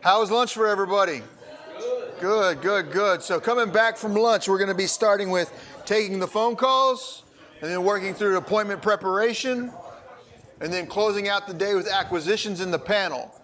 How was lunch for everybody? Good, good, good. So coming back from lunch, we're going to be starting with taking the phone calls and then working through appointment preparation and then closing out the day with acquisitions in the panel.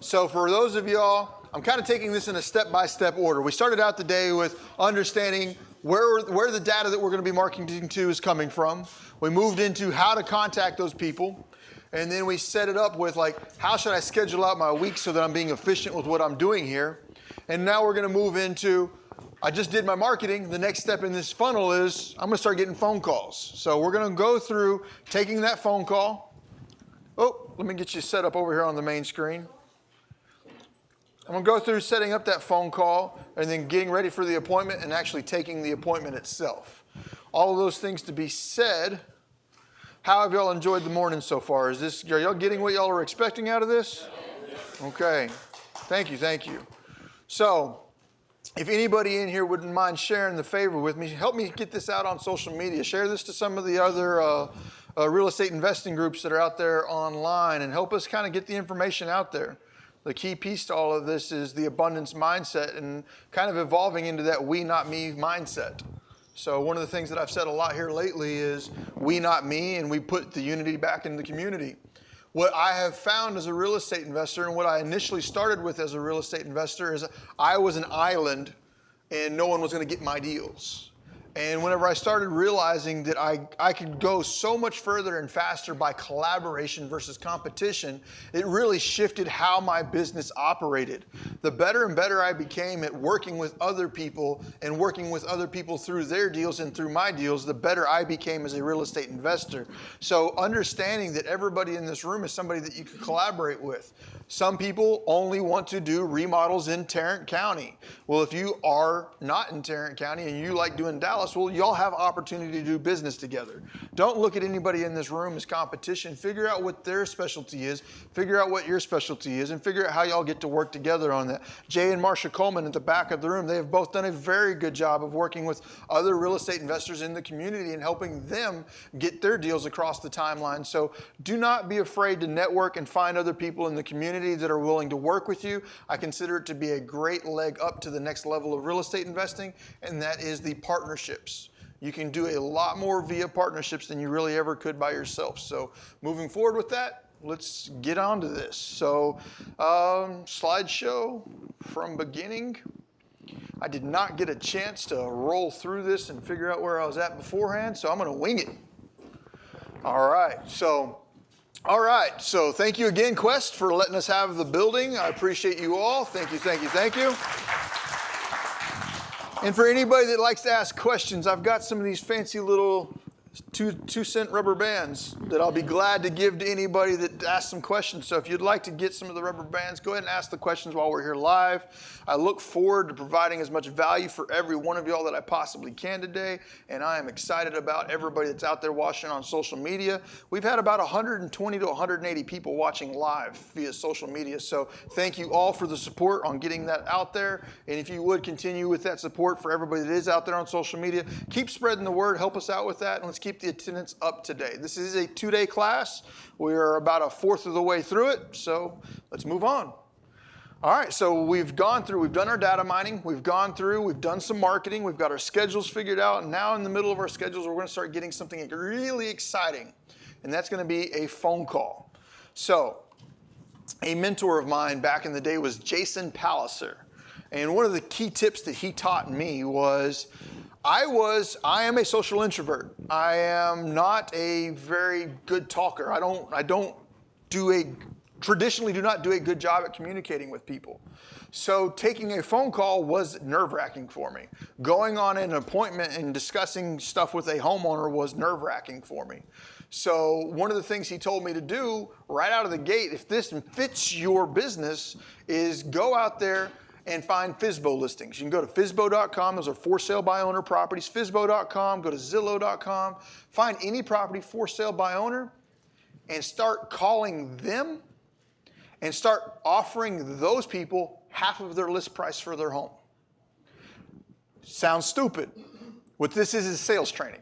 So for those of y'all, I'm kind of taking this in a step-by-step order. We started out the day with understanding where the data that we're going to be marketing to is coming from. We moved into how to contact those people. And then we set it up with how should I schedule out my week so that I'm being efficient with what I'm doing here? And now we're going to move into, I just did my marketing. The next step in this funnel is I'm going to start getting phone calls. So we're going to go through taking that phone call. Oh, let me get you set up over here on the main screen. I'm going to go through setting up that phone call and then getting ready for the appointment and actually taking the appointment itself. All of those things to be said. How have y'all enjoyed the morning so far? Are y'all getting what y'all are expecting out of this? Okay. Thank you, thank you. So, if anybody in here wouldn't mind sharing the favor with me, help me get this out on social media. Share this to some of the other real estate investing groups that are out there online and help us kind of get the information out there. The key piece to all of this is the abundance mindset and kind of evolving into that we, not me mindset. So one of the things that I've said a lot here lately is we, not me, and we put the unity back in the community. What I have found as a real estate investor and what I initially started with as a real estate investor is I was an island and no one was going to get my deals. And whenever I started realizing that I could go so much further and faster by collaboration versus competition, it really shifted how my business operated. The better and better I became at working with other people and working with other people through their deals and through my deals, the better I became as a real estate investor. So understanding that everybody in this room is somebody that you could collaborate with. Some people only want to do remodels in Tarrant County. Well, if you are not in Tarrant County and you like doing Dallas, well, y'all have opportunity to do business together. Don't look at anybody in this room as competition. Figure out what their specialty is, figure out what your specialty is, and figure out how y'all get to work together on that. Jay and Marsha Coleman at the back of the room, they have both done a very good job of working with other real estate investors in the community and helping them get their deals across the timeline. So do not be afraid to network and find other people in the community that are willing to work with you. I consider it to be a great leg up to the next level of real estate investing, and that is the partnerships. You can do a lot more via partnerships than you really ever could by yourself. So moving forward with that, let's get on to this. So slideshow from beginning. I did not get a chance to roll through this and figure out where I was at beforehand, so I'm going to wing it. All right, so thank you again, Quest, for letting us have the building. I appreciate you all. Thank you, thank you, thank you. And for anybody that likes to ask questions, I've got some of these fancy little 2-cent rubber bands that I'll be glad to give to anybody that asks some questions. So if you'd like to get some of the rubber bands, go ahead and ask the questions while we're here live. I look forward to providing as much value for every one of y'all that I possibly can today. And I am excited about everybody that's out there watching on social media. We've had about 120 to 180 people watching live via social media. So thank you all for the support on getting that out there. And if you would continue with that support for everybody that is out there on social media, keep spreading the word, help us out with that, and let's keep the attendance up today. This is a 2-day class. We are about a fourth of the way through it, so let's move on. All right, so we've done our data mining, we've done some marketing, we've got our schedules figured out, and now in the middle of our schedules, we're going to start getting something really exciting, and that's going to be a phone call. So, a mentor of mine back in the day was Jason Palliser, and one of the key tips that he taught me was I am a social introvert. I am not a very good talker. Traditionally do not do a good job at communicating with people. So taking a phone call was nerve-wracking for me. Going on an appointment and discussing stuff with a homeowner was nerve-wracking for me. So one of the things he told me to do right out of the gate, if this fits your business, is go out there and find FSBO listings. You can go to FSBO.com. Those are for sale by owner properties. FSBO.com. Go to Zillow.com. Find any property for sale by owner and start calling them and start offering those people half of their list price for their home. Sounds stupid. What this is sales training.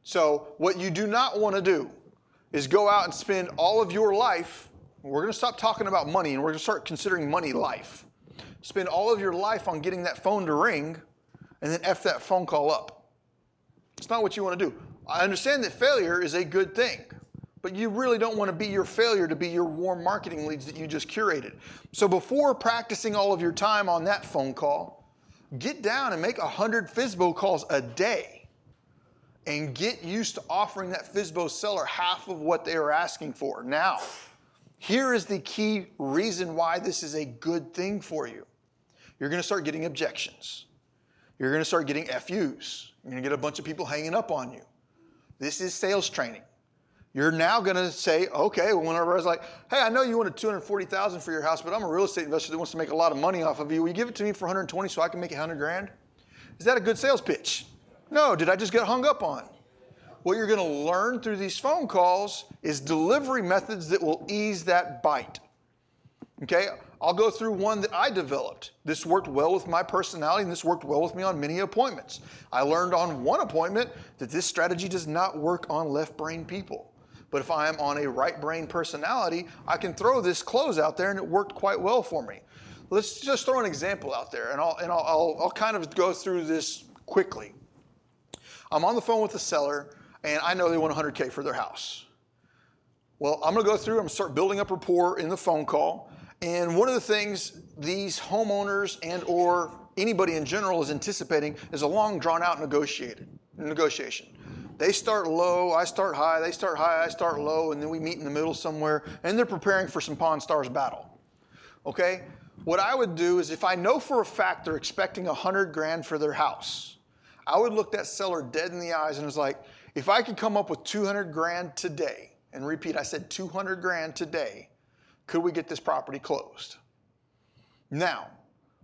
So what you do not want to do is go out and spend all of your life We're going to stop talking about money and we're going to start considering money life. Spend all of your life on getting that phone to ring and then F that phone call up. It's not what you want to do. I understand that failure is a good thing, but you really don't want to be your failure to be your warm marketing leads that you just curated. So before practicing all of your time on that phone call, get down and make 100 FSBO calls a day and get used to offering that FSBO seller half of what they are asking for. Now, here is the key reason why this is a good thing for you. You're going to start getting objections. You're going to start getting FUs. You're going to get a bunch of people hanging up on you. This is sales training. You're now going to say, okay, whenever I was like, hey, I know you wanted $240,000 for your house, but I'm a real estate investor that wants to make a lot of money off of you. Will you give it to me for 120 so I can make $100,000? Is that a good sales pitch? No. Did I just get hung up on? What you're going to learn through these phone calls is delivery methods that will ease that bite. Okay? I'll go through one that I developed. This worked well with my personality and this worked well with me on many appointments. I learned on one appointment that this strategy does not work on left brain people. But if I am on a right brain personality, I can throw this close out there and it worked quite well for me. Let's just throw an example out there and I'll kind of go through this quickly. I'm on the phone with the seller and I know they want 100K for their house. Well, I'm going to go through and start building up rapport in the phone call. And one of the things these homeowners and or anybody in general is anticipating is a long drawn out negotiation. They start low, I start high, they start high, I start low, and then we meet in the middle somewhere, and they're preparing for some Pawn Stars battle. Okay? What I would do is if I know for a fact they're expecting $100,000 for their house, I would look that seller dead in the eyes and was like, if I could come up with $200,000 today, and repeat, I said $200,000 today, could we get this property closed? Now,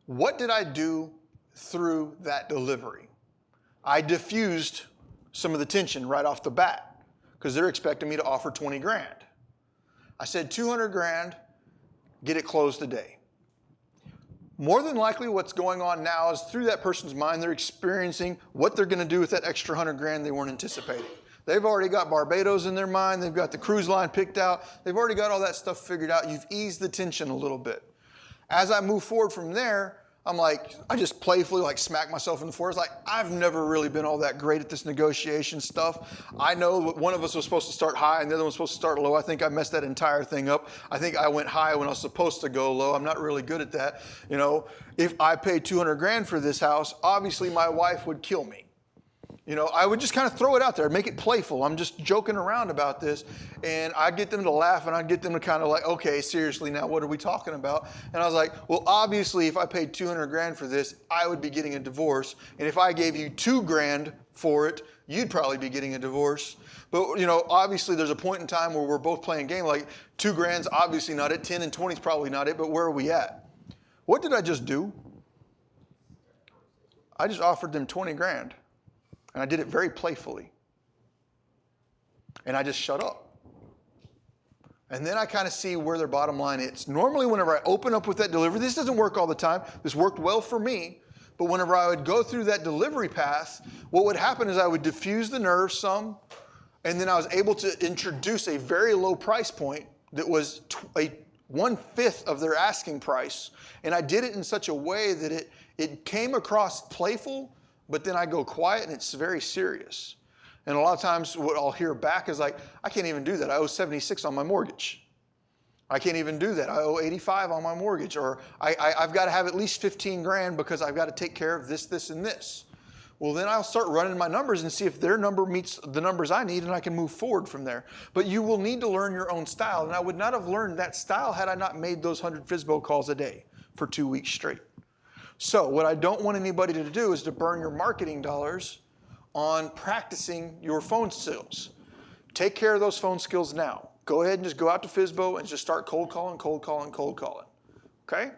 what did I do through that delivery? I diffused some of the tension right off the bat because they're expecting me to offer $20,000. I said $200,000, get it closed today. More than likely what's going on now is through that person's mind, they're experiencing what they're going to do with that extra $100,000 they weren't anticipating. They've already got Barbados in their mind. They've got the cruise line picked out. They've already got all that stuff figured out. You've eased the tension a little bit. As I move forward from there, I'm like, I just playfully like smack myself in the forehead. It's like, I've never really been all that great at this negotiation stuff. I know one of us was supposed to start high and the other one was supposed to start low. I think I messed that entire thing up. I think I went high when I was supposed to go low. I'm not really good at that. You know, if I paid $200,000 for this house, obviously my wife would kill me. You know, I would just kind of throw it out there, make it playful. I'm just joking around about this. And I'd get them to laugh and I'd get them to kind of like, okay, seriously, now what are we talking about? And I was like, well, obviously, if I paid $200,000 for this, I would be getting a divorce. And if I gave you $2,000 for it, you'd probably be getting a divorce. But, you know, obviously there's a point in time where we're both playing a game. Like $2,000's obviously not it, 10 and 20's probably not it, but where are we at? What did I just do? I just offered them $20,000. And I did it very playfully. And I just shut up. And then I kind of see where their bottom line is. Normally, whenever I open up with that delivery, this doesn't work all the time. This worked well for me. But whenever I would go through that delivery path, what would happen is I would diffuse the nerves some. And then I was able to introduce a very low price point that was a 1/5 of their asking price. And I did it in such a way that it came across playful, but then I go quiet and it's very serious. And a lot of times what I'll hear back is like, I can't even do that. I owe 76 on my mortgage. I can't even do that. I owe 85 on my mortgage. Or I've got to have at least $15,000 because I've got to take care of this, this, and this. Well, then I'll start running my numbers and see if their number meets the numbers I need and I can move forward from there. But you will need to learn your own style. And I would not have learned that style had I not made those 100 FSBO calls a day for 2 weeks straight. So what I don't want anybody to do is to burn your marketing dollars on practicing your phone skills. Take care of those phone skills now. Go ahead and just go out to FSBO and just start cold calling, cold calling, cold calling. Okay?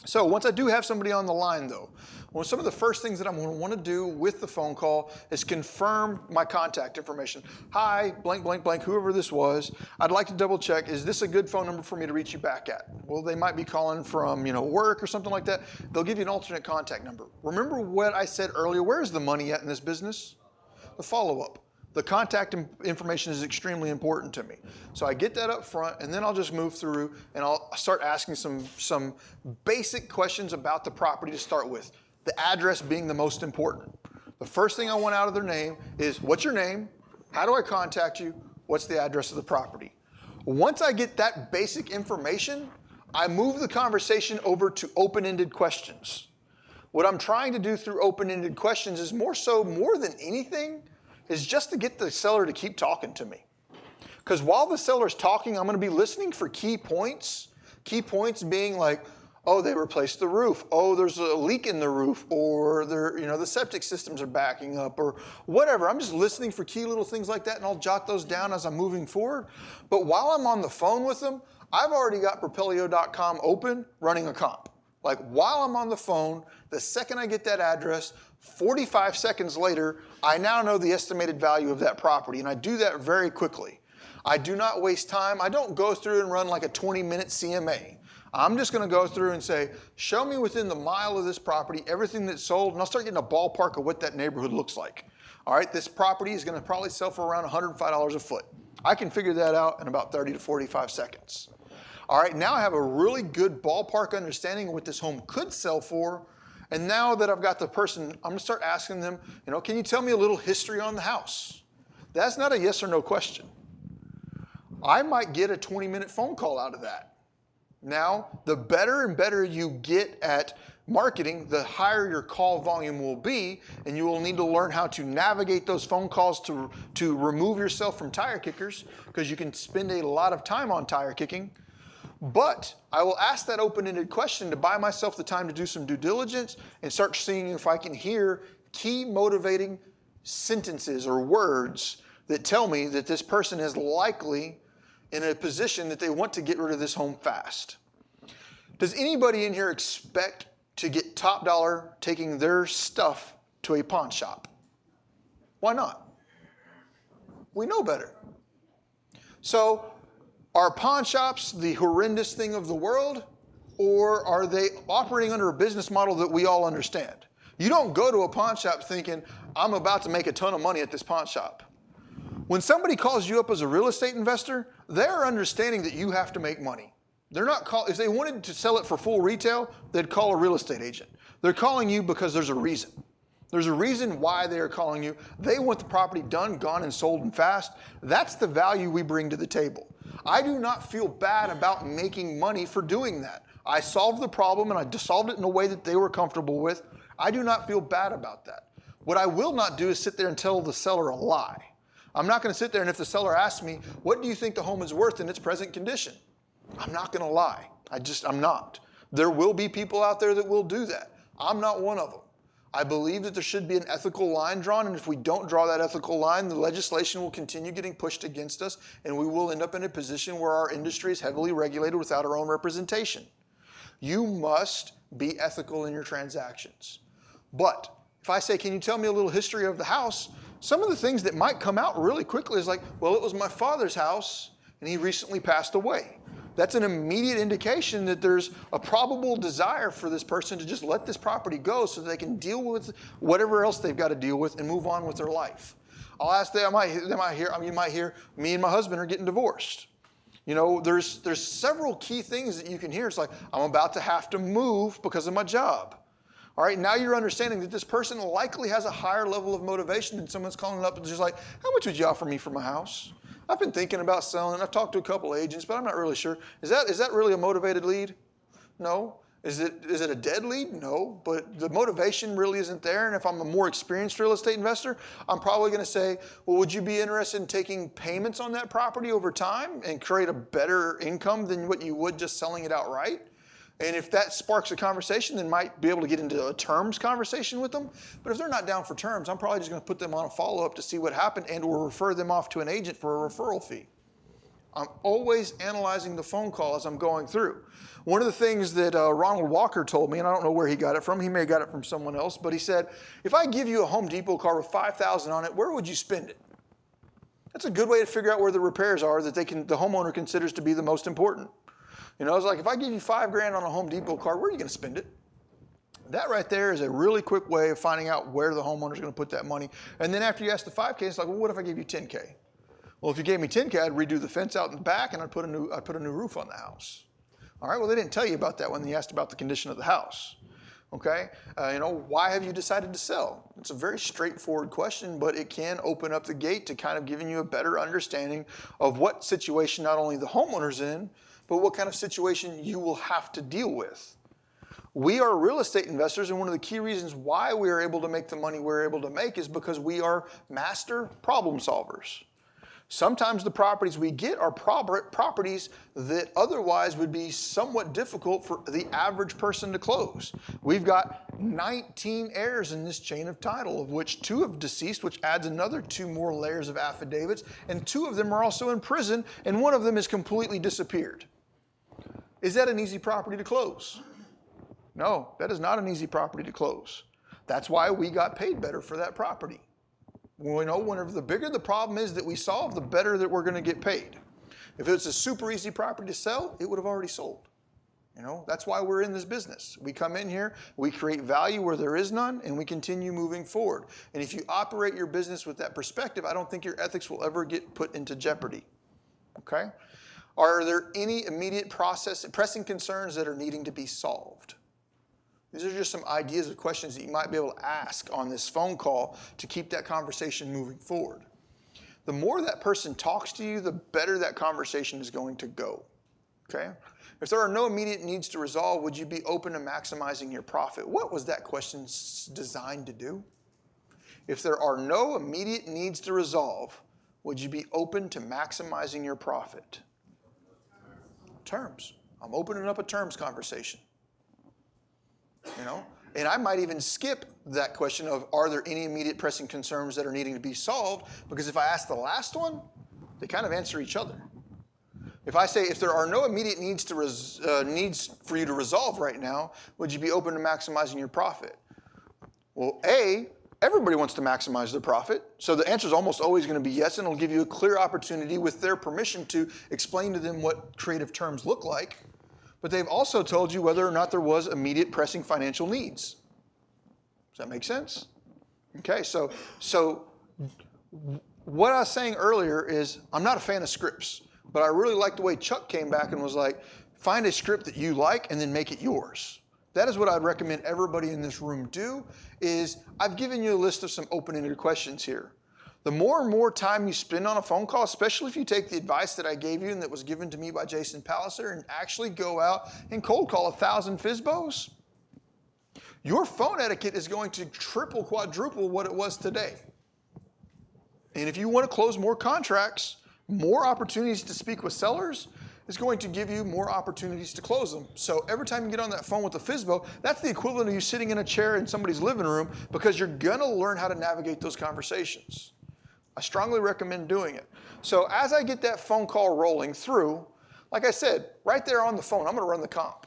So once I do have somebody on the line though, well, some of the first things that I'm going to want to do with the phone call is confirm my contact information. Hi, blank, blank, blank, whoever this was. I'd like to double check, is this a good phone number for me to reach you back at? Well, they might be calling from, work or something like that. They'll give you an alternate contact number. Remember what I said earlier, where's the money at in this business? The follow-up. The contact information is extremely important to me. So I get that up front, and then I'll just move through and I'll start asking some basic questions about the property to start with. The address being the most important. The first thing I want out of their name is, what's your name? How do I contact you? What's the address of the property? Once I get that basic information, I move the conversation over to open-ended questions. What I'm trying to do through open-ended questions is more than anything, is just to get the seller to keep talking to me. Because while the seller's talking, I'm going to be listening for key points. Key points being like, oh, they replaced the roof. Oh, there's a leak in the roof, or the septic systems are backing up, or whatever. I'm just listening for key little things like that, and I'll jot those down as I'm moving forward. But while I'm on the phone with them, I've already got Propelio.com open, running a comp. Like while I'm on the phone, the second I get that address, 45 seconds later, I now know the estimated value of that property, and I do that very quickly. I do not waste time. I don't go through and run like a 20-minute CMA. I'm just going to go through and say, show me within the mile of this property everything that's sold, and I'll start getting a ballpark of what that neighborhood looks like. All right, this property is going to probably sell for around $105 a foot. I can figure that out in about 30 to 45 seconds. All right, now I have a really good ballpark understanding of what this home could sell for. And now that I've got the person, I'm going to start asking them, can you tell me a little history on the house? That's not a yes or no question. I might get a 20-minute phone call out of that. Now, the better and better you get at marketing, the higher your call volume will be, and you will need to learn how to navigate those phone calls to remove yourself from tire kickers, because you can spend a lot of time on tire kicking. But I will ask that open-ended question to buy myself the time to do some due diligence and start seeing if I can hear key motivating sentences or words that tell me that this person is likely in a position that they want to get rid of this home fast. Does anybody in here expect to get top dollar taking their stuff to a pawn shop? Why not? We know better. So, are pawn shops the horrendous thing of the world, or are they operating under a business model that we all understand? You don't go to a pawn shop thinking, I'm about to make a ton of money at this pawn shop. When somebody calls you up as a real estate investor, they're understanding that you have to make money. They're not if they wanted to sell it for full retail, they'd call a real estate agent. They're calling you because there's a reason. There's a reason why they are calling you. They want the property done, gone, and sold and fast. That's the value we bring to the table. I do not feel bad about making money for doing that. I solved the problem, and I solved it in a way that they were comfortable with. I do not feel bad about that. What I will not do is sit there and tell the seller a lie. I'm not going to sit there, and if the seller asks me, what do you think the home is worth in its present condition? I'm not going to lie. I'm not. There will be people out there that will do that. I'm not one of them. I believe that there should be an ethical line drawn, and if we don't draw that ethical line, the legislation will continue getting pushed against us, and we will end up in a position where our industry is heavily regulated without our own representation. You must be ethical in your transactions. But if I say, can you tell me a little history of the house? Some of the things that might come out really quickly is like, well, it was my father's house, and he recently passed away. That's an immediate indication that there's a probable desire for this person to just let this property go so that they can deal with whatever else they've got to deal with and move on with their might hear me and my husband are getting divorced. There's several key things that you can hear. It's like, I'm about to have to move because of my job. All right, now you're understanding that this person likely has a higher level of motivation than someone's calling up and just like, how much would you offer me for my house? I've been thinking about selling. I've talked to a couple of agents, but I'm not really sure. Is that really a motivated lead? No. Is it a dead lead? No. But the motivation really isn't there. And if I'm a more experienced real estate investor, I'm probably going to say, well, would you be interested in taking payments on that property over time and create a better income than what you would just selling it outright? And if that sparks a conversation, then might be able to get into a terms conversation with them. But if they're not down for terms, I'm probably just going to put them on a follow-up to see what happened and or refer them off to an agent for a referral fee. I'm always analyzing the phone call as I'm going through. One of the things that Ronald Walker told me, and I don't know where he got it from, he may have got it from someone else, but he said, if I give you a Home Depot car with $5,000 on it, where would you spend it? That's a good way to figure out where the repairs are that the homeowner considers to be the most important. It's like, if I give you $5,000 on a Home Depot car, where are you going to spend it? That right there is a really quick way of finding out where the homeowner's going to put that money. And then after you ask the 5K, it's like, well, what if I gave you 10K? Well, if you gave me 10K, I'd redo the fence out in the back and I'd put a new roof on the house. All right, well, they didn't tell you about that when they asked about the condition of the house. Okay, why have you decided to sell? It's a very straightforward question, but it can open up the gate to kind of giving you a better understanding of what situation not only the homeowner's in, but what kind of situation you will have to deal with. We are real estate investors, and one of the key reasons why we are able to make the money we're able to make is because we are master problem solvers. Sometimes the properties we get are properties that otherwise would be somewhat difficult for the average person to close. We've got 19 heirs in this chain of title, of which 2 have deceased, which adds another 2 more layers of affidavits, and 2 of them are also in prison, and 1 of them has completely disappeared. Is that an easy property to close? No, that is not an easy property to close. That's why we got paid better for that property. Whenever the bigger the problem is that we solve, the better that we're going to get paid. If it's a super easy property to sell, it would have already sold. That's why we're in this business. We come in here, we create value where there is none, and we continue moving forward. And if you operate your business with that perspective, I don't think your ethics will ever get put into jeopardy. Okay? Are there any immediate pressing concerns that are needing to be solved? These are just some ideas of questions that you might be able to ask on this phone call to keep that conversation moving forward. The more that person talks to you, the better that conversation is going to go. Okay? If there are no immediate needs to resolve, would you be open to maximizing your profit? What was that question designed to do? If there are no immediate needs to resolve, would you be open to maximizing your profit? Terms. I'm opening up a terms conversation. And I might even skip that question of, are there any immediate pressing concerns that are needing to be solved? Because if I ask the last one, they kind of answer each other. If I say, if there are no immediate needs for you to resolve right now, would you be open to maximizing your profit? Well, everybody wants to maximize their profit. So the answer is almost always going to be yes, and it'll give you a clear opportunity with their permission to explain to them what creative terms look like. But they've also told you whether or not there was immediate pressing financial needs. Does that make sense? Okay, so what I was saying earlier is I'm not a fan of scripts, but I really like the way Chuck came back and was like, find a script that you like and then make it yours. That is what I'd recommend everybody in this room do, is I've given you a list of some open-ended questions here. The more and more time you spend on a phone call, especially if you take the advice that I gave you and that was given to me by Jason Palliser and actually go out and cold call 1,000 FSBOs, your phone etiquette is going to triple, quadruple what it was today. And if you want to close more contracts, more opportunities to speak with sellers is going to give you more opportunities to close them. So every time you get on that phone with a FSBO, that's the equivalent of you sitting in a chair in somebody's living room, because you're going to learn how to navigate those conversations. I strongly recommend doing it. So as I get that phone call rolling through, like I said, right there on the phone, I'm going to run the comp.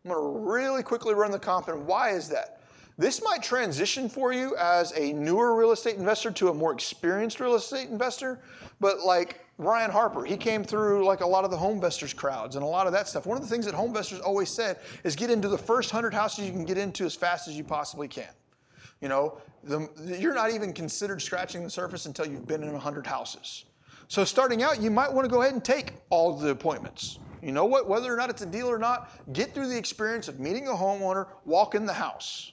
I'm going to really quickly run the comp, and why is that? This might transition for you as a newer real estate investor to a more experienced real estate investor, but like Ryan Harper, he came through like a lot of the home investors crowds and a lot of that stuff. One of the things that home investors always said is get into the first 100 houses you can get into as fast as you possibly can. You're not even considered scratching the surface until you've been in 100 houses. So starting out, you might want to go ahead and take all of the appointments. You know what? Whether or not it's a deal or not, get through the experience of meeting a homeowner, walk in the house.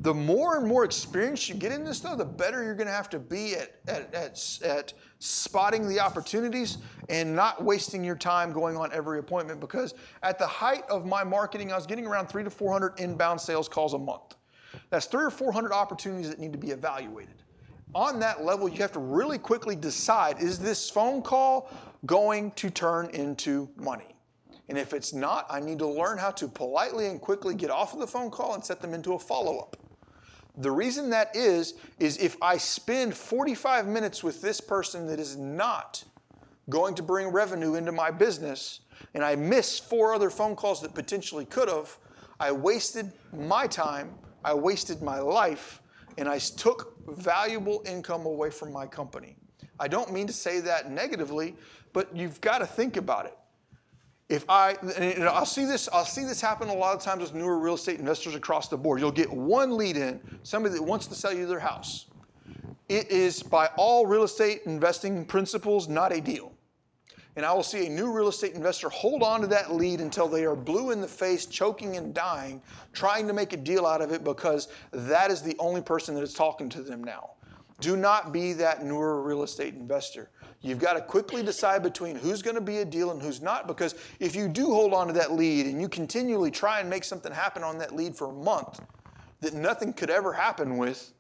The more and more experience you get in this, though, the better you're going to have to be at spotting the opportunities and not wasting your time going on every appointment. Because at the height of my marketing, I was getting around 300 to 400 inbound sales calls a month. That's 300 or 400 opportunities that need to be evaluated. On that level, you have to really quickly decide, is this phone call going to turn into money? And if it's not, I need to learn how to politely and quickly get off of the phone call and set them into a follow-up. The reason that is if I spend 45 minutes with this person that is not going to bring revenue into my business, and I miss 4 other phone calls that potentially could have, I wasted my time, I wasted my life, and I took valuable income away from my company. I don't mean to say that negatively, but you've got to think about it. I'll see this happen a lot of times with newer real estate investors across the board. You'll get one lead in, somebody that wants to sell you their house. It is by all real estate investing principles not a deal. And I will see a new real estate investor hold on to that lead until they are blue in the face, choking and dying, trying to make a deal out of it because that is the only person that is talking to them now. Do not be that newer real estate investor. You've got to quickly decide between who's going to be a deal and who's not, because if you do hold on to that lead and you continually try and make something happen on that lead for a month that nothing could ever happen with,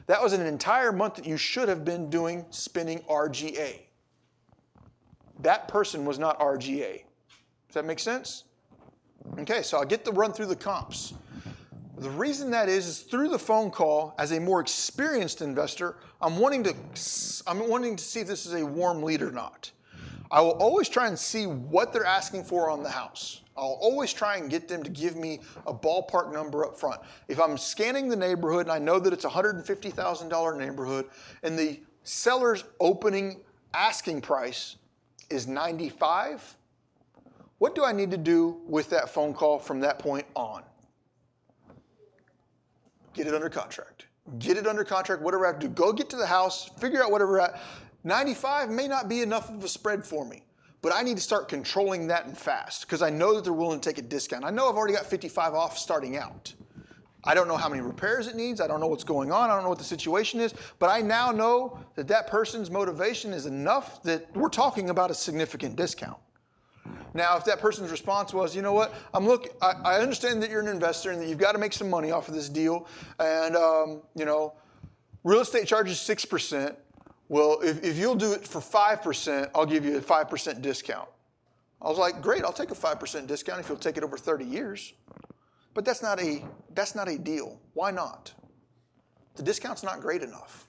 that was an entire month that you should have been doing spinning RGA. That person was not RGA. Does that make sense? Okay, so I'll get to run through the comps. The reason that is through the phone call, as a more experienced investor, I'm wanting to see if this is a warm lead or not. I will always try and see what they're asking for on the house. I'll always try and get them to give me a ballpark number up front. If I'm scanning the neighborhood and I know that it's a $150,000 neighborhood and the seller's opening asking price is $95,000, what do I need to do with that phone call from that point on? Get it under contract. Get it under contract, whatever I have to do. Go get to the house, figure out whatever. 95 may not be enough of a spread for me, but I need to start controlling that and fast because I know that they're willing to take a discount. I know I've already got 55 off starting out. I don't know how many repairs it needs. I don't know what's going on. I don't know what the situation is, but I now know that that person's motivation is enough that we're talking about a significant discount. Now, if that person's response was, you know what, I understand that you're an investor and that you've got to make some money off of this deal, and real estate charges 6%. Well, if you'll do it for 5%, I'll give you a 5% discount. I was like, great, I'll take a 5% discount if you'll take it over 30 years. But that's not a deal. Why not? The discount's not great enough.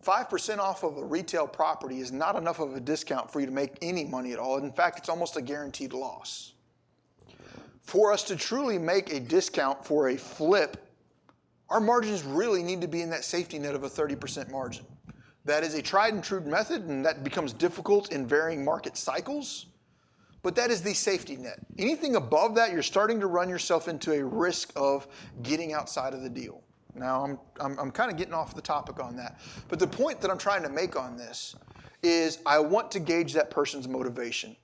5% off of a retail property is not enough of a discount for you to make any money at all. In fact, it's almost a guaranteed loss. For us to truly make a discount for a flip, our margins really need to be in that safety net of a 30% margin. That is a tried and true method, and that becomes difficult in varying market cycles, but that is the safety net. Anything above that, you're starting to run yourself into a risk of getting outside of the deal. Now, I'm kind of getting off the topic on that. But the point that I'm trying to make on this is I want to gauge that person's motivation.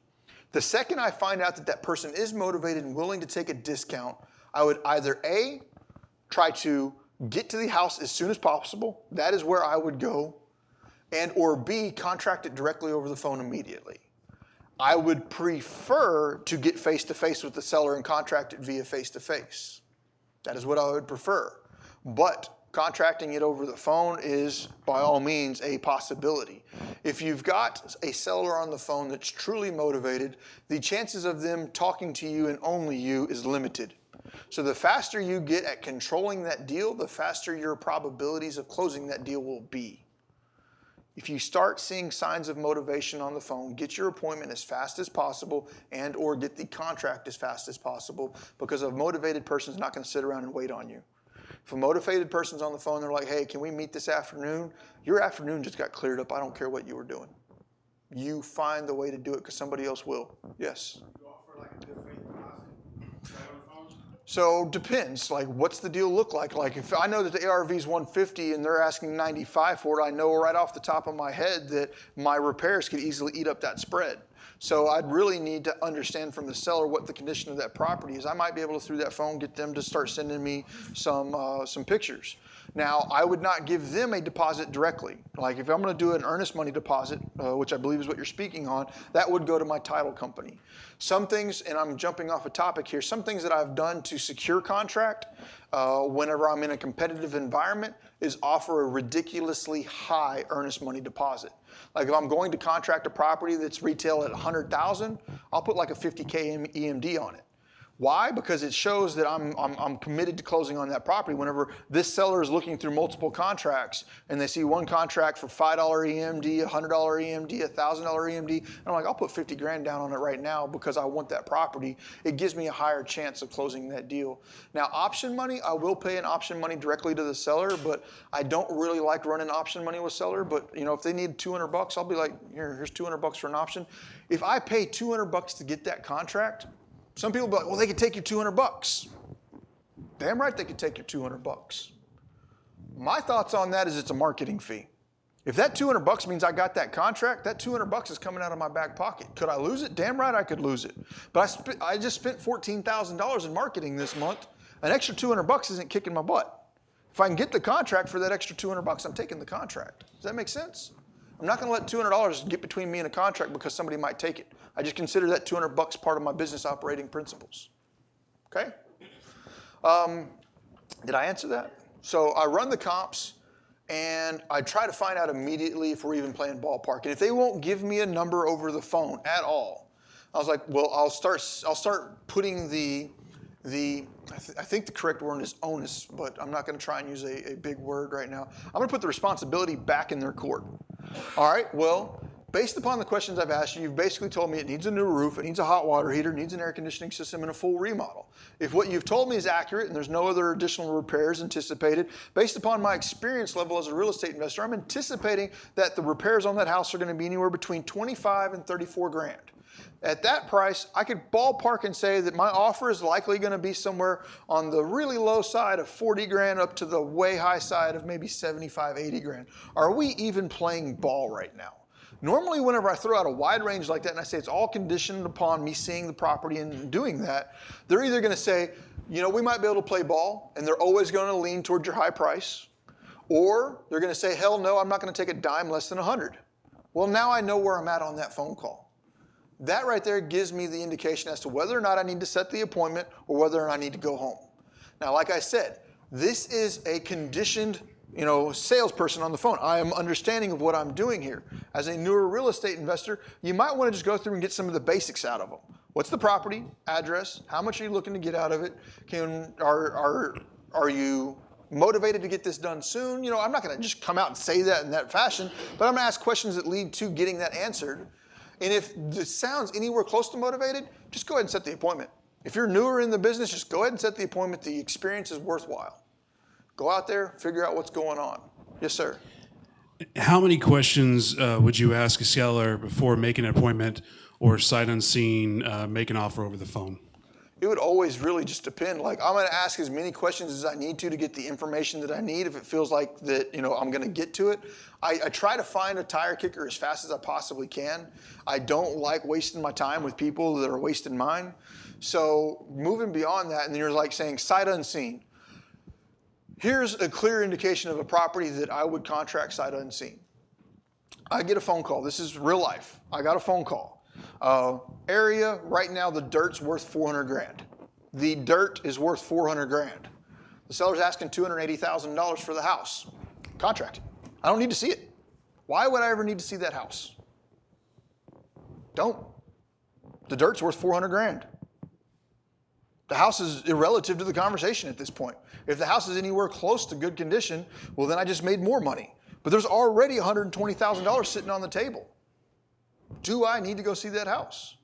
The second I find out that that person is motivated and willing to take a discount, I would either A, try to get to the house as soon as possible. That is where I would go. And or B, contract it directly over the phone immediately. I would prefer to get face-to-face with the seller and contract it via face-to-face. That is what I would prefer. But contracting it over the phone is, by all means, a possibility. If you've got a seller on the phone that's truly motivated, the chances of them talking to you and only you is limited. So the faster you get at controlling that deal, the faster your probabilities of closing that deal will be. If you start seeing signs of motivation on the phone, get your appointment as fast as possible and or get the contract as fast as possible, because a motivated person is not going to sit around and wait on you. If a motivated person's on the phone, they're like, hey, can we meet this afternoon? Your afternoon just got cleared up. I don't care what you were doing. You find the way to do it because somebody else will. Yes? You offer like a good faith deposit right on the phone? So depends. Like, what's the deal look like? Like, if I know that the ARV is 150 and they're asking 95 for it, I know right off the top of my head that my repairs could easily eat up that spread. So I'd really need to understand from the seller what the condition of that property is. I might be able to, through that phone, get them to start sending me some pictures. Now, I would not give them a deposit directly. Like if I'm going to do an earnest money deposit, which I believe is what you're speaking on, that would go to my title company. Some things, and I'm jumping off a topic here, some things that I've done to secure contract whenever I'm in a competitive environment is offer a ridiculously high earnest money deposit. Like if I'm going to contract a property that's retail at $100,000, I'll put like a $50K EMD on it. Why? Because it shows that I'm committed to closing on that property. Whenever this seller is looking through multiple contracts and they see one contract for $5 EMD, $100 EMD, $1,000 EMD, and I'm like, I'll put 50 grand down on it right now because I want that property. It gives me a higher chance of closing that deal. Now, option money, I will pay an option money directly to the seller, but I don't really like running option money with seller. But if they need 200 bucks, I'll be like, here's 200 bucks for an option. If I pay 200 bucks to get that contract, some people be like, well, they could take your 200 bucks. Damn right they could take your 200 bucks. My thoughts on that is it's a marketing fee. If that 200 bucks means I got that contract, that 200 bucks is coming out of my back pocket. Could I lose it? Damn right I could lose it. But I just spent $14,000 in marketing this month. An extra 200 bucks isn't kicking my butt. If I can get the contract for that extra 200 bucks, I'm taking the contract. Does that make sense? I'm not going to let $200 get between me and a contract because somebody might take it. I just consider that 200 bucks part of my business operating principles. Okay? Did I answer that? So I run the comps and I try to find out immediately if we're even playing ballpark. And if they won't give me a number over the phone at all, I was like, well, I'll start putting I think the correct word is onus, but I'm not going to try and use a big word right now. I'm going to put the responsibility back in their court. All right, well, based upon the questions I've asked you, you've basically told me it needs a new roof, it needs a hot water heater, it needs an air conditioning system, and a full remodel. If what you've told me is accurate and there's no other additional repairs anticipated, based upon my experience level as a real estate investor, I'm anticipating that the repairs on that house are going to be anywhere between 25 and 34 grand. At that price, I could ballpark and say that my offer is likely going to be somewhere on the really low side of 40 grand up to the way high side of maybe 75, 80 grand. Are we even playing ball right now? Normally, whenever I throw out a wide range like that and I say it's all conditioned upon me seeing the property and doing that, they're either going to say, we might be able to play ball, and they're always going to lean towards your high price, or they're going to say, hell no, I'm not going to take a dime less than 100. Well, now I know where I'm at on that phone call. That right there gives me the indication as to whether or not I need to set the appointment or whether or not I need to go home. Now, like I said, this is a conditioned, salesperson on the phone. I am understanding of what I'm doing here. As a newer real estate investor, you might want to just go through and get some of the basics out of them. What's the property, address, how much are you looking to get out of it? Are you motivated to get this done soon? I'm not going to just come out and say that in that fashion, but I'm going to ask questions that lead to getting that answered. And if it sounds anywhere close to motivated, just go ahead and set the appointment. If you're newer in the business, just go ahead and set the appointment. The experience is worthwhile. Go out there, figure out what's going on. Yes, sir. How many questions would you ask a seller before making an appointment or sight unseen, make an offer over the phone? It would always really just depend. Like, I'm going to ask as many questions as I need to get the information that I need. If it feels like that, I'm going to get to it. I try to find a tire kicker as fast as I possibly can. I don't like wasting my time with people that are wasting mine. So moving beyond that, and then you're like saying sight unseen. Here's a clear indication of a property that I would contract sight unseen. I get a phone call. This is real life. I got a phone call. Area, right now the dirt's worth 400 grand. The dirt is worth 400 grand. The seller's asking $280,000 for the house. Contract. I don't need to see it. Why would I ever need to see that house? Don't. The dirt's worth 400 grand. The house is irrelative to the conversation at this point. If the house is anywhere close to good condition, well, then I just made more money. But there's already $120,000 sitting on the table. Do I need to go see that house?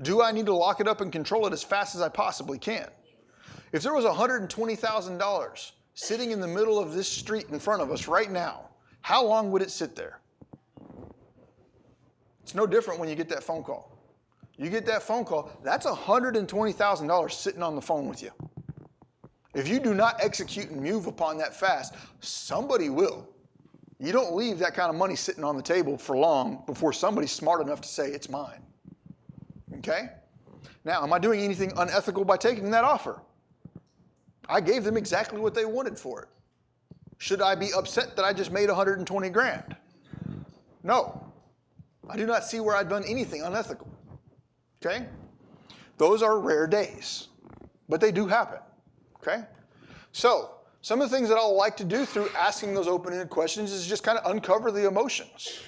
Do I need to lock it up and control it as fast as I possibly can? If there was $120,000 sitting in the middle of this street in front of us right now, how long would it sit there? It's no different when you get that phone call. You get that phone call, that's $120,000 sitting on the phone with you. If you do not execute and move upon that fast, somebody will. You don't leave that kind of money sitting on the table for long before somebody's smart enough to say it's mine. Okay? Now, am I doing anything unethical by taking that offer? I gave them exactly what they wanted for it. Should I be upset that I just made 120 grand? No. I do not see where I've done anything unethical. Okay? Those are rare days, but they do happen. Okay? So, some of the things that I'll like to do through asking those open-ended questions is just kind of uncover the emotions.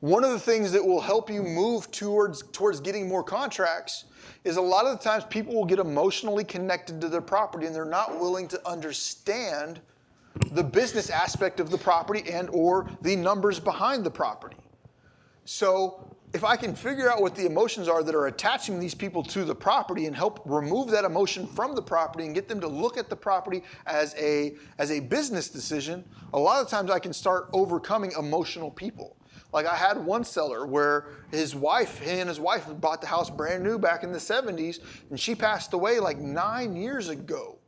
One of the things that will help you move towards getting more contracts is a lot of the times people will get emotionally connected to their property and they're not willing to understand the business aspect of the property and or the numbers behind the property. So if I can figure out what the emotions are that are attaching these people to the property and help remove that emotion from the property and get them to look at the property as a business decision, a lot of times I can start overcoming emotional people. Like I had one seller where he and his wife bought the house brand new back in the 70s, and she passed away like 9 years ago.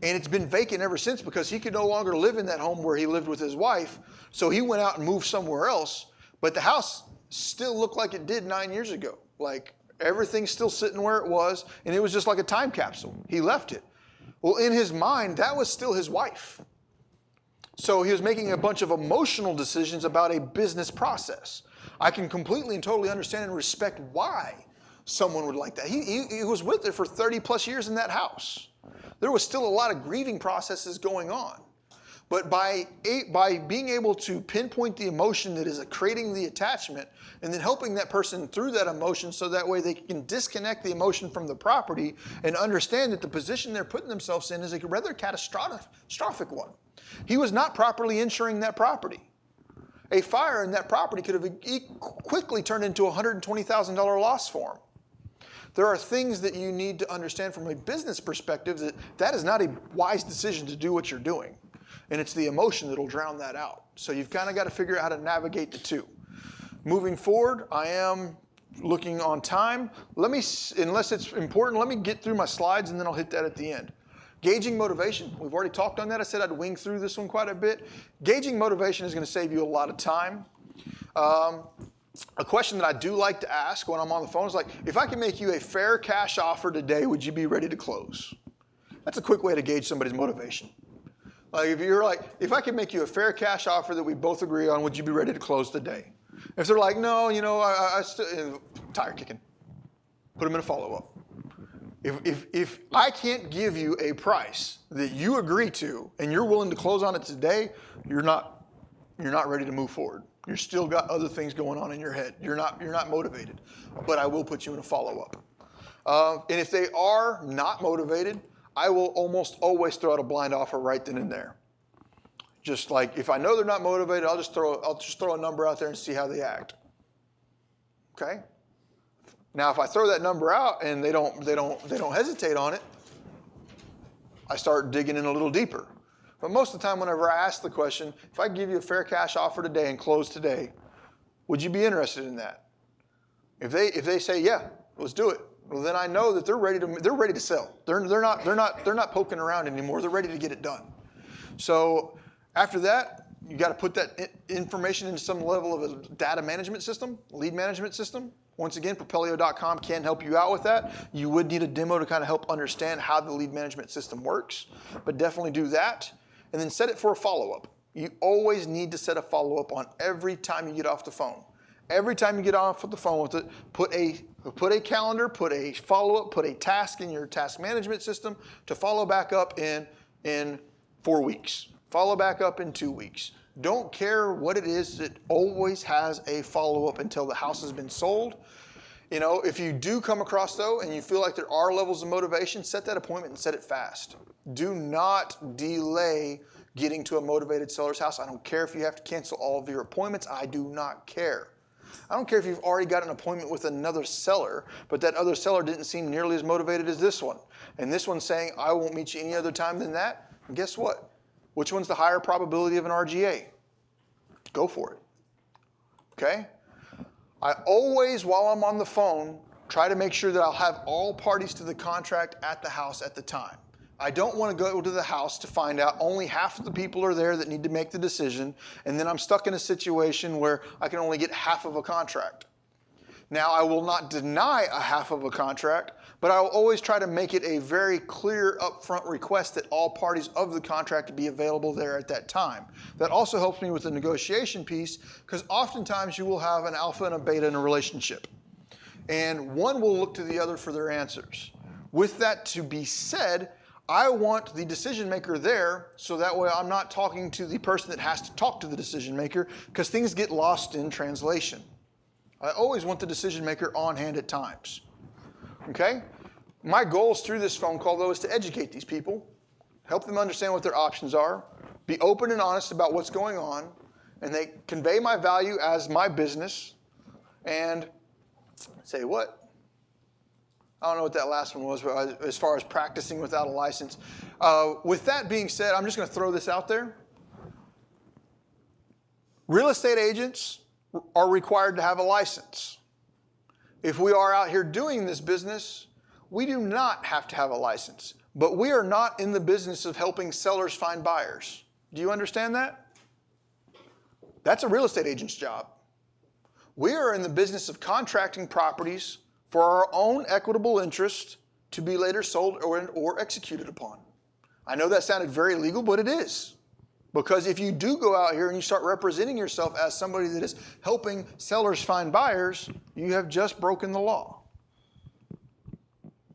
And it's been vacant ever since because he could no longer live in that home where he lived with his wife. So he went out and moved somewhere else, but the house still looked like it did 9 years ago. Like everything's still sitting where it was, and it was just like a time capsule. He left it. Well, in his mind, that was still his wife. So he was making a bunch of emotional decisions about a business process. I can completely and totally understand and respect why someone would like that. He was with her for 30 plus years in that house. There was still a lot of grieving processes going on. But by being able to pinpoint the emotion that is creating the attachment and then helping that person through that emotion so that way they can disconnect the emotion from the property and understand that the position they're putting themselves in is a rather catastrophic one. He was not properly insuring that property. A fire in that property could have quickly turned into a $120,000 loss for him. There are things that you need to understand from a business perspective that is not a wise decision to do what you're doing. And it's the emotion that'll drown that out. So you've kind of got to figure out how to navigate the two. Moving forward, I am looking on time. Unless it's important, let me get through my slides and then I'll hit that at the end. Gauging motivation. We've already talked on that. I said I'd wing through this one quite a bit. Gauging motivation is going to save you a lot of time. A question that I do like to ask when I'm on the phone is like, if I can make you a fair cash offer today, would you be ready to close? That's a quick way to gauge somebody's motivation. Like if you're like, if I can make you a fair cash offer that we both agree on, would you be ready to close today? If they're like, no, I still, tire kicking, put them in a follow-up. If I can't give you a price that you agree to and you're willing to close on it today, you're not ready to move forward. You're still got other things going on in your head. You're not motivated, but I will put you in a follow-up. And if they are not motivated, I will almost always throw out a blind offer right then and there. Just like if I know they're not motivated, I'll just throw a number out there and see how they act. Okay? Now, if I throw that number out and they don't hesitate on it, I start digging in a little deeper. But most of the time, whenever I ask the question, if I give you a fair cash offer today and close today, would you be interested in that? If they say yeah, let's do it. Well, then I know that they're ready to sell. They're not poking around anymore. They're ready to get it done. So after that, you got to put that information into some level of a data management system, lead management system. Once again, Propelio.com can help you out with that. You would need a demo to kind of help understand how the lead management system works, but definitely do that. And then set it for a follow-up. You always need to set a follow-up on every time you get off the phone. Every time you get off the phone with it, put a calendar, put a follow-up, put a task in your task management system to follow back up in 4 weeks. Follow back up in 2 weeks. Don't care what it is, it always has a follow-up until the house has been sold. If you do come across though and you feel like there are levels of motivation, set that appointment and set it fast. Do not delay getting to a motivated seller's house. I don't care if you have to cancel all of your appointments. I do not care. I don't care if you've already got an appointment with another seller, but that other seller didn't seem nearly as motivated as this one. And this one's saying, I won't meet you any other time than that. And guess what? Which one's the higher probability of an RGA? Go for it. Okay? I always, while I'm on the phone, try to make sure that I'll have all parties to the contract at the house at the time. I don't want to go to the house to find out only half of the people are there that need to make the decision, and then I'm stuck in a situation where I can only get half of a contract. Now, I will not deny a half of a contract, but I will always try to make it a very clear upfront request that all parties of the contract be available there at that time. That also helps me with the negotiation piece, because oftentimes you will have an alpha and a beta in a relationship, and one will look to the other for their answers. With that to be said, I want the decision maker there so that way I'm not talking to the person that has to talk to the decision maker because things get lost in translation. I always want the decision maker on hand at times. Okay? My goals through this phone call, though, is to educate these people, help them understand what their options are, be open and honest about what's going on, and they convey my value as my business, and say what? I don't know what that last one was, but as far as practicing without a license. With that being said, I'm just going to throw this out there. Real estate agents are required to have a license. If we are out here doing this business, we do not have to have a license. But we are not in the business of helping sellers find buyers. Do you understand that? That's a real estate agent's job. We are in the business of contracting properties for our own equitable interest to be later sold or executed upon. I know that sounded very legal, but it is. Because if you do go out here and you start representing yourself as somebody that is helping sellers find buyers, you have just broken the law.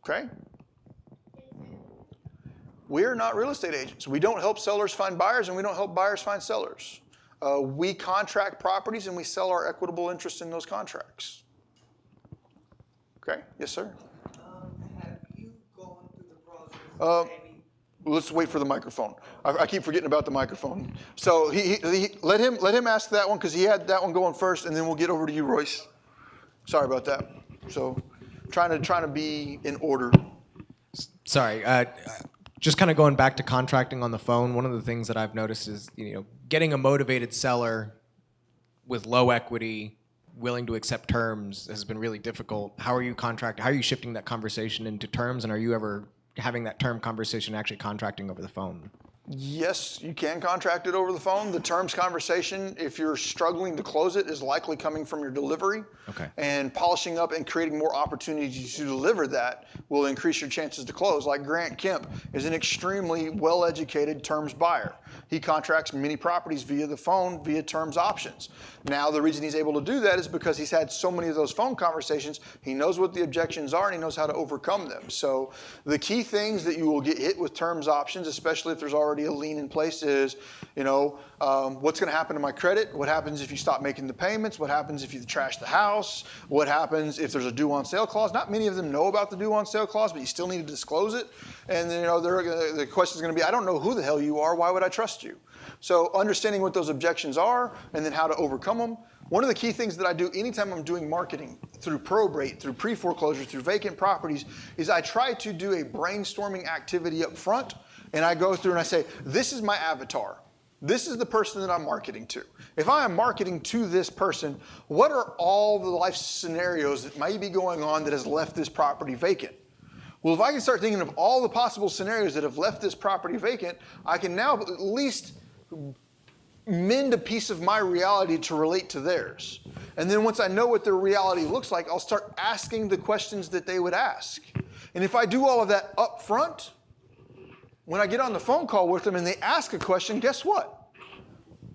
Okay? We are not real estate agents. We don't help sellers find buyers, and we don't help buyers find sellers. We contract properties, and we sell our equitable interest in those contracts. Okay? Yes, sir? Have you gone through the process of any... Let's wait for the microphone. I keep forgetting about the microphone. So let him ask that one because he had that one going first, and then we'll get over to you, Royce. Sorry about that. So trying to be in order. Sorry, just kind of going back to contracting on the phone. One of the things that I've noticed is getting a motivated seller with low equity, willing to accept terms, has been really difficult. How are you shifting that conversation into terms, and are you ever having that term conversation actually contracting over the phone? Yes, you can contract it over the phone. The terms conversation, if you're struggling to close it, is likely coming from your delivery. Okay. And polishing up and creating more opportunities to deliver that will increase your chances to close. Like Grant Kemp is an extremely well-educated terms buyer. He contracts many properties via the phone, via terms options. Now, the reason he's able to do that is because he's had so many of those phone conversations. He knows what the objections are, and he knows how to overcome them. So the key things that you will get hit with terms options, especially if there's already a lien in place, is, what's going to happen to my credit? What happens if you stop making the payments? What happens if you trash the house? What happens if there's a due on sale clause? Not many of them know about the due on sale clause, but you still need to disclose it. And then, the question is going to be, I don't know who the hell you are. Why would I trust you? So understanding what those objections are and then how to overcome them. One of the key things that I do anytime I'm doing marketing through probate, through pre-foreclosure, through vacant properties, is I try to do a brainstorming activity up front, and I go through and I say, this is my avatar. This is the person that I'm marketing to. If I am marketing to this person, what are all the life scenarios that may be going on that has left this property vacant? Well, if I can start thinking of all the possible scenarios that have left this property vacant, I can now at least mend a piece of my reality to relate to theirs. And then once I know what their reality looks like, I'll start asking the questions that they would ask. And if I do all of that up front, when I get on the phone call with them and they ask a question, guess what?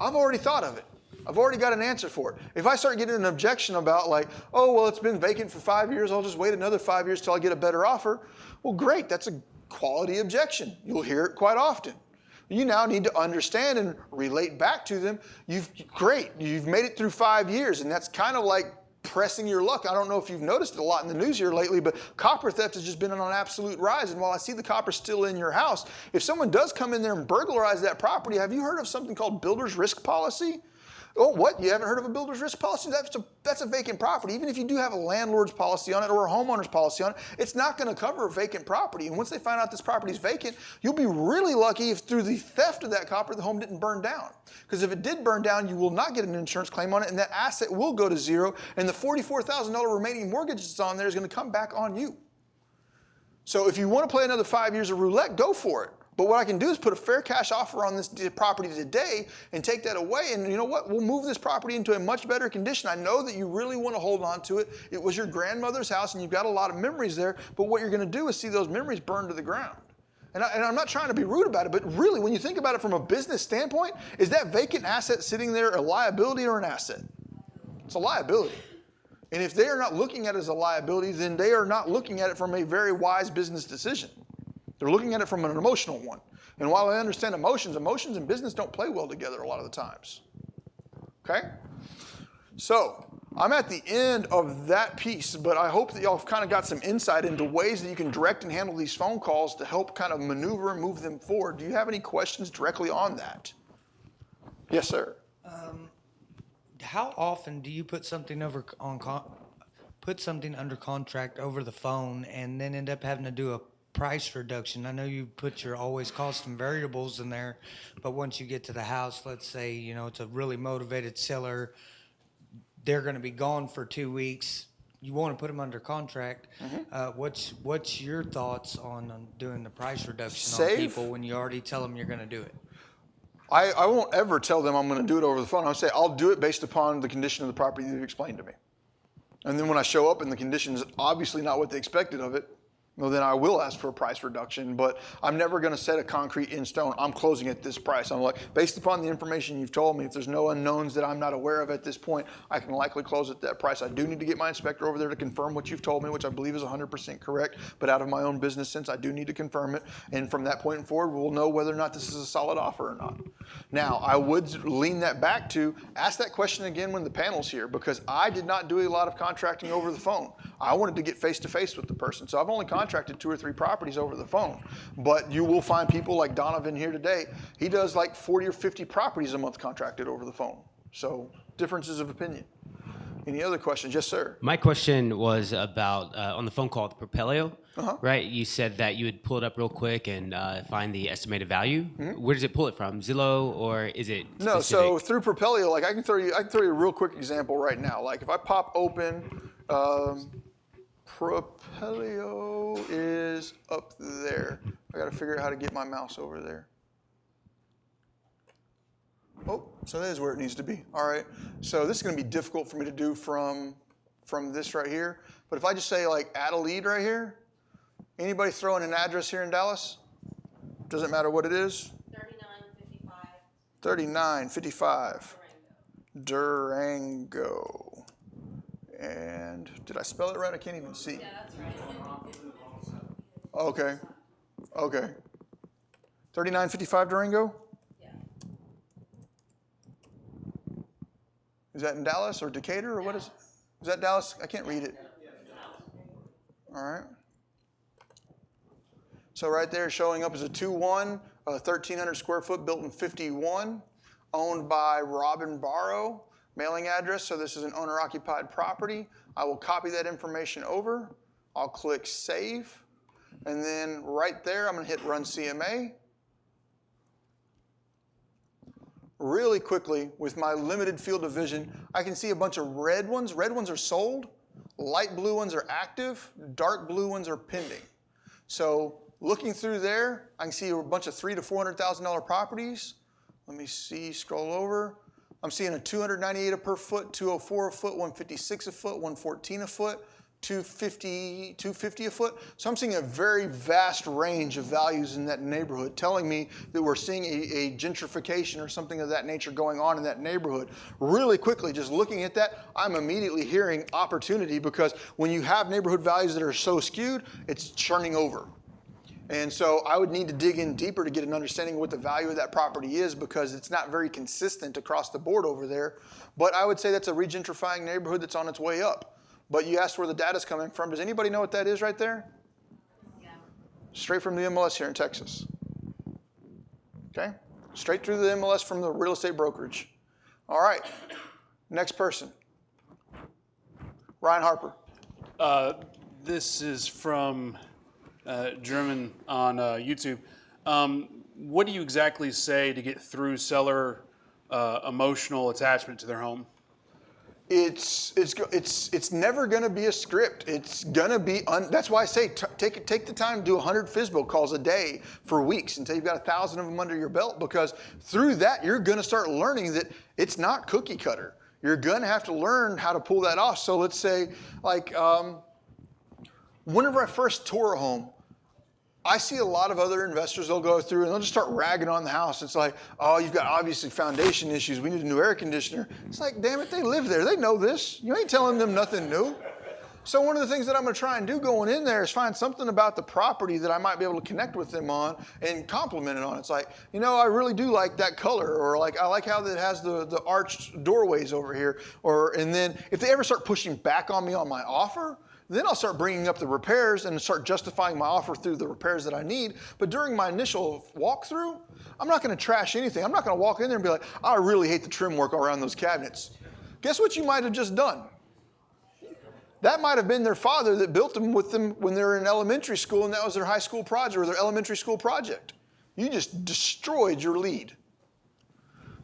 I've already thought of it. I've already got an answer for it. If I start getting an objection about it's been vacant for 5 years, I'll just wait another 5 years till I get a better offer. Well, great, that's a quality objection. You'll hear it quite often. You now need to understand and relate back to them. You've made it through 5 years, and that's kind of like pressing your luck. I don't know if you've noticed it a lot in the news here lately, but copper theft has just been on an absolute rise. And while I see the copper still in your house, if someone does come in there and burglarize that property, have you heard of something called builder's risk policy? Oh, what? You haven't heard of a builder's risk policy? That's a vacant property. Even if you do have a landlord's policy on it or a homeowner's policy on it, it's not going to cover a vacant property. And once they find out this property is vacant, you'll be really lucky if through the theft of that copper, the home didn't burn down. Because if it did burn down, you will not get an insurance claim on it, and that asset will go to zero, and the $44,000 remaining mortgage that's on there is going to come back on you. So if you want to play another 5 years of roulette, go for it. But what I can do is put a fair cash offer on this property today and take that away. And you know what? We'll move this property into a much better condition. I know that you really want to hold on to it. It was your grandmother's house and you've got a lot of memories there. But what you're going to do is see those memories burn to the ground. And I'm not trying to be rude about it, but really, when you think about it from a business standpoint, is that vacant asset sitting there a liability or an asset? It's a liability. And if they are not looking at it as a liability, then they are not looking at it from a very wise business decision. They're looking at it from an emotional one. And while I understand emotions and business don't play well together a lot of the times. Okay? So I'm at the end of that piece, but I hope that y'all have kind of got some insight into ways that you can direct and handle these phone calls to help kind of maneuver and move them forward. Do you have any questions directly on that? Yes, sir. How often do you put something put something under contract over the phone and then end up having to do a price reduction? I know you put your always cost and variables in there, but once you get to the house, let's say, you know, it's a really motivated seller, they're going to be gone for 2 weeks. You want to put them under contract. What's your thoughts on doing the price reduction on people when you already tell them you're going to do it? I won't ever tell them I'm going to do it over the phone. I'll say I'll do it based upon the condition of the property you've explained to me. And then when I show up and the condition is obviously not what they expected of it, well, then I will ask for a price reduction, but I'm never going to set a concrete in stone. I'm closing at this price. I'm like, based upon the information you've told me, if there's no unknowns that I'm not aware of at this point, I can likely close at that price. I do need to get my inspector over there to confirm what you've told me, which I believe is 100% correct, but out of my own business sense, I do need to confirm it. And from that point forward, we'll know whether or not this is a solid offer or not. Now, I would lean that back to ask that question again when the panel's here, because I did not do a lot of contracting over the phone. I wanted to get face-to-face with the person. So I've only contracted 2 or 3 properties over the phone. But you will find people like Donovan here today. He does like 40 or 50 properties a month contracted over the phone. So differences of opinion. Any other questions? Yes, sir. My question was about on the phone call with Propelio, right? You said that you would pull it up real quick and find the estimated value. Where does it pull it from? Zillow, or is it specific? No, so through Propelio, like I can throw you a real quick example right now. Like if I pop open, Propelio is up there. I got to figure out how to get my mouse over there. Oh, so that is where it needs to be. All right. So this is going to be difficult for me to do from this right here. But if I just say like add a lead right here, anybody throw in an address here in Dallas? Doesn't matter what it is. 3955. 3955. Durango. And did I spell it right? I can't even see. Yeah, that's right. Okay. Okay. 3955 Durango? Yeah. Is that in Dallas or Decatur or what is? Is that Dallas? I can't read it. All right. So right there showing up as a 2-1, 1,300 square foot, built in 51, owned by Robin Barrow. Mailing address, so this is an owner-occupied property. I will copy that information over. I'll click Save. And then right there, I'm going to hit Run CMA. Really quickly, with my limited field of vision, I can see a bunch of red ones. Red ones are sold. Light blue ones are active. Dark blue ones are pending. So looking through there, I can see a bunch of $300,000 to $400,000 properties. Let me see, scroll over. I'm seeing a 298 per foot, 204 a foot, 156 a foot, 114 a foot, 250 a foot. So I'm seeing a very vast range of values in that neighborhood, telling me that we're seeing a gentrification or something of that nature going on in that neighborhood. Really quickly, just looking at that, I'm immediately hearing opportunity, because when you have neighborhood values that are so skewed, it's churning over. And so I would need to dig in deeper to get an understanding of what the value of that property is, because it's not very consistent across the board over there. But I would say that's a regentrifying neighborhood that's on its way up. But you asked where the data's coming from. Does anybody know what that is right there? Yeah. Straight from the MLS here in Texas. Okay? Straight through the MLS from the real estate brokerage. All right. Next person. Ryan Harper. This is from German on YouTube. What do you exactly say to get through seller emotional attachment to their home? It's never going to be a script. It's going to be that's why I say take the time to do 100 FSBO calls a day for weeks until you've got 1,000 of them under your belt, because through that you're going to start learning that it's not cookie cutter. You're going to have to learn how to pull that off. So let's say, like, whenever I first tour a home, I see a lot of other investors, they'll go through and they'll just start ragging on the house. It's like, oh, you've got obviously foundation issues. We need a new air conditioner. It's like, damn it, they live there. They know this. You ain't telling them nothing new. So one of the things that I'm going to try and do going in there is find something about the property that I might be able to connect with them on and compliment it on. It's like, you know, I really do like that color, or like I like how it has the arched doorways over here. And then if they ever start pushing back on me on my offer, then I'll start bringing up the repairs and start justifying my offer through the repairs that I need. But during my initial walkthrough, I'm not going to trash anything. I'm not going to walk in there and be like, I really hate the trim work around those cabinets. Guess what you might have just done? That might have been their father that built them with them when they were in elementary school, and that was their high school project or their elementary school project. You just destroyed your lead.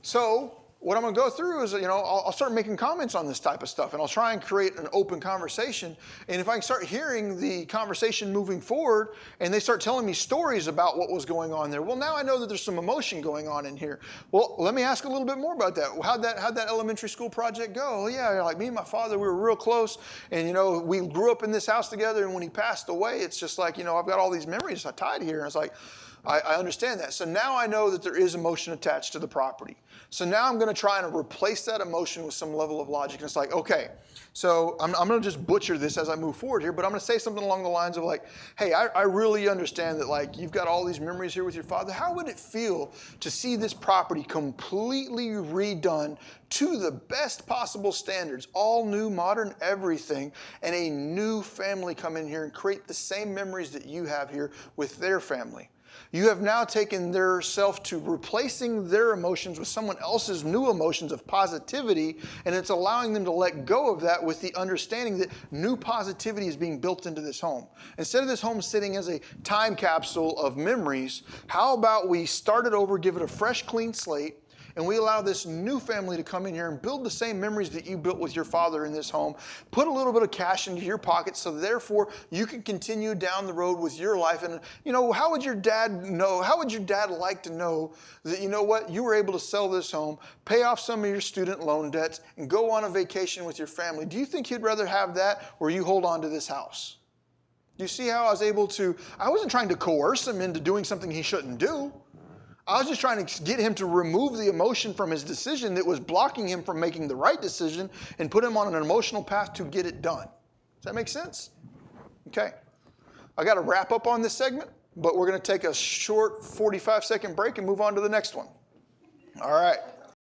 So what I'm going to go through is, I'll start making comments on this type of stuff, and I'll try and create an open conversation. And if I can start hearing the conversation moving forward, and they start telling me stories about what was going on there, well, now I know that there's some emotion going on in here. Well, let me ask a little bit more about that. How'd that elementary school project go? Well, yeah, like me and my father, we were real close, and we grew up in this house together. And when he passed away, it's just like, I've got all these memories I tied here. And it's like, I understand that. So now I know that there is emotion attached to the property. So now I'm going to try and replace that emotion with some level of logic. And it's like, okay, so I'm going to just butcher this as I move forward here, but I'm going to say something along the lines of like, hey, I really understand that like you've got all these memories here with your father. How would it feel to see this property completely redone to the best possible standards, all new, modern, everything, and a new family come in here and create the same memories that you have here with their family? You have now taken their self to replacing their emotions with someone else's new emotions of positivity, and it's allowing them to let go of that with the understanding that new positivity is being built into this home. Instead of this home sitting as a time capsule of memories, how about we start it over, give it a fresh, clean slate, and we allow this new family to come in here and build the same memories that you built with your father in this home. Put a little bit of cash into your pocket so therefore you can continue down the road with your life. And how would your dad know? How would your dad like to know that, you were able to sell this home, pay off some of your student loan debts, and go on a vacation with your family? Do you think he'd rather have that or you hold on to this house? Do you see how I wasn't trying to coerce him into doing something he shouldn't do. I was just trying to get him to remove the emotion from his decision that was blocking him from making the right decision and put him on an emotional path to get it done. Does that make sense? Okay. I got to wrap up on this segment, but we're going to take a short 45-second break and move on to the next one. All right.